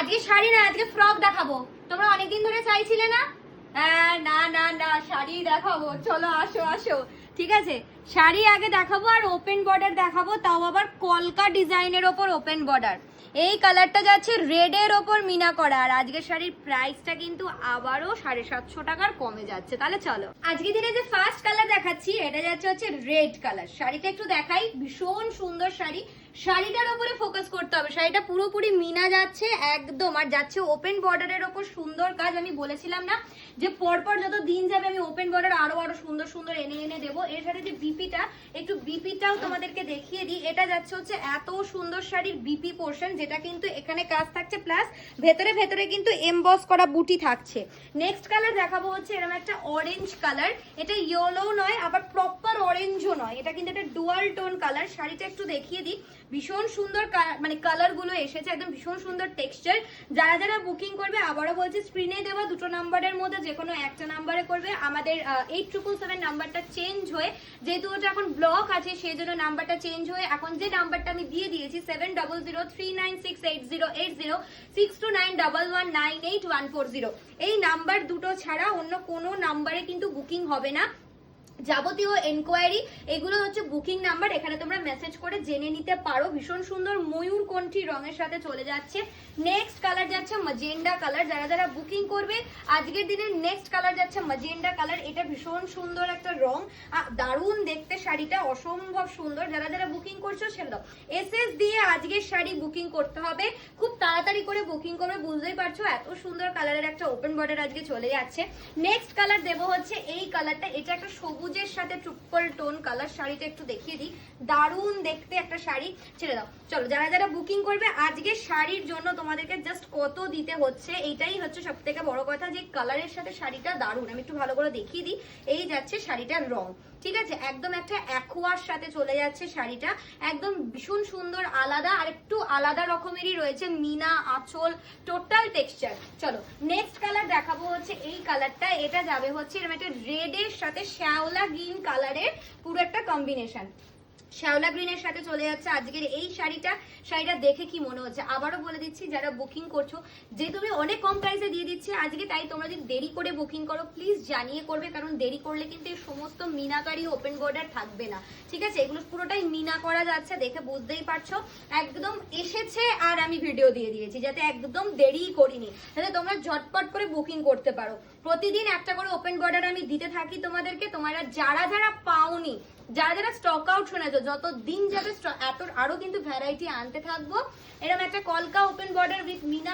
আজকে শাড়ি না, আজকে ফ্রক দেখাবো। তোমরা অনেকদিন ধরে চাইছিলে না? না না না, শাড়ি দেখাবো, চলো আসো আসো। ঠিক আছে, শাড়ি আগে দেখাবো আর ওপেন বর্ডার দেখাবো, তাও আবার কলকা ডিজাইনের ওপর ওপেন বর্ডার। এই কালারটা যাচ্ছে রেডের ওপর মিনা করা, আর আজকের শাড়ির প্রাইসটা কিন্তু আবারও 750 টাকার কমে যাচ্ছে। তাহলে চলো, আজকে দিনে যে ফার্স্ট কালার দেখাচ্ছি এটা যাচ্ছে হচ্ছে রেড কালার। শাড়িটা একটু দেখাই, ভীষণ সুন্দর শাড়ি। শাড়িটার উপরে ফোকাস করতে হবে, শাড়িটা পুরোপুরি মিনা যাচ্ছে একদম, আর যাচ্ছে ওপেন বর্ডারের ওপর সুন্দর কাজ। আমি বলেছিলাম না যে পরপর যত দিন যাবে আমি ওপেন বর্ডার আরো আরো সুন্দর সুন্দর এনে এনে দেবো। এর সাথে যে বিপিটা, একটু বিপিটাও তোমাদেরকে দেখিয়ে দিই। এটা যাচ্ছে হচ্ছে এত সুন্দর শাড়ির বিপি পোর্শন, যেটা কিন্তু এখানে কাজ থাকছে, প্লাস ভেতরে ভেতরে কিন্তু এমবস করা বুটি থাকছে। নেক্সট কালার দেখাবো হচ্ছে এরকম একটা অরেঞ্জ কালার। এটা ইয়েলো নয়, আবার প্রপার অরেঞ্জও নয়, এটা কিন্তু একটা ডুয়াল টোন কালার। শাড়িটা একটু দেখিয়ে দিই, ভীষণ সুন্দর মানে কালার গুলো এসেছে, একদম ভীষণ সুন্দর টেক্সচার। যারা যারা বুকিং করবে, আবারও বলছি স্ক্রিনে দেওয়া দুটো নাম্বারের মধ্যে যে কোনো একটা নাম্বারে করবে। আমাদের 8777 নাম্বারটা চেঞ্জ হয়ে, যেহেতু ওটা এখন ব্লক আছে সেই জন্য নাম্বারটা চেঞ্জ হয়ে এখন যে নাম্বারটা আমি দিয়ে দিয়েছি 7003968080 6291198140, এই নাম্বার দুটো ছাড়া অন্য কোনো নাম্বারে কিন্তু বুকিং হবে না। যাবতীয় এনকোয়ারি এগুলো হচ্ছে বুকিং নাম্বার, এখানে তোমরা মেসেজ করে জেনে নিতে পারো। ভীষণ সুন্দর ময়ূরকণ্ঠী রঙের সাথে চলে যাচ্ছে। নেক্সট কালার যাচ্ছে ম্যাজেন্ডা কালার। যারা যারা বুকিং করবে আজকের দিনের নেক্সট কালার যাচ্ছে ম্যাজেন্ডা কালার। এটা ভীষণ সুন্দর একটা রং, দারুণ দেখতে শাড়িটা, অসম্ভব সুন্দর। যারা যারা বুকিং করছো ছেড়ে দাও, এসএস দিয়ে আজকের শাড়ি বুকিং করতে হবে, খুব তাড়াতাড়ি করে বুকিং করবে। বুঝতেই পারছো এত সুন্দর কালারের একটা ওপেন বর্ডার আজকে চলে যাচ্ছে। নেক্সট কালার দেবো হচ্ছে এই কালারটা, এটা একটা সবুজের সাথে ট্রিপল টোন কালার। শাড়িটা একটু দেখিয়ে দিই, দারুণ দেখতে একটা শাড়ি। ছেড়ে দাও, চলো যারা যারা বুকিং করবে আজকে শাড়ির জন্য তোমাদেরকে জাস্ট কত দিতে হচ্ছে, এইটাই হচ্ছে সব থেকে বড় কথা, যে কালারের সাথে শাড়িটা দারুণ। আমি একটু ভালো করে দেখিয়ে দিই, এই যাচ্ছে শাড়িটার রং, ঠিক আছে, একদম একটা অ্যাকোয়ার সাথে চলে যাচ্ছে শাড়িটা, একদম ভীষণ সুন্দর, আলাদা, আর একটু আলাদা রকমেরই রয়েছে মিনা আঁচল, টোটাল টেক্সচার। চলো নেক্সট কালার দেখাবো হচ্ছে এই কালারটা। এটা যাবে হচ্ছে এরকম একটা রেডের সাথে শ্যাওলা গ্রিন কালারের পুরো একটা কম্বিনেশন। শ্যাওলা গ্রিনের সাথে চলে যাচ্ছে আজকের এই শাড়িটা। শাড়িটা দেখে কি মনে হচ্ছে আবারও বলে দিচ্ছি, যারা বুকিং করছো, যে তুমি অনেক কম প্রাইসে দিয়ে দিচ্ছে আজকে, তাই তোমরা যদি দেরি করে বুকিং করো প্লিজ জানিয়ে করবে, কারণ দেরি করলে কিন্তু এই সমস্ত মিনাকারি ওপেন বর্ডার থাকবে না। ঠিক আছে, এগুলো পুরোটাই মিনা করা যাচ্ছে, দেখে বুঝতেই পারছো একদম এসেছে, আর আমি ভিডিও দিয়ে দিয়েছি যাতে একদম দেরি করিনি, যাতে তোমরা ঝটপট করে বুকিং করতে পারো। প্রতিদিন একটা করে ওপেন বর্ডার আমি দিতে থাকি তোমাদেরকে। তোমরা যারা যারা পাওনি, যারা যারা স্টক আউট শুনেছো, যত দিন যাবে এত আরো কিন্তু ভ্যারাইটি আনতে থাকবো। এরকম একটা কলকা ওপেন বর্ডার উইথ মিনা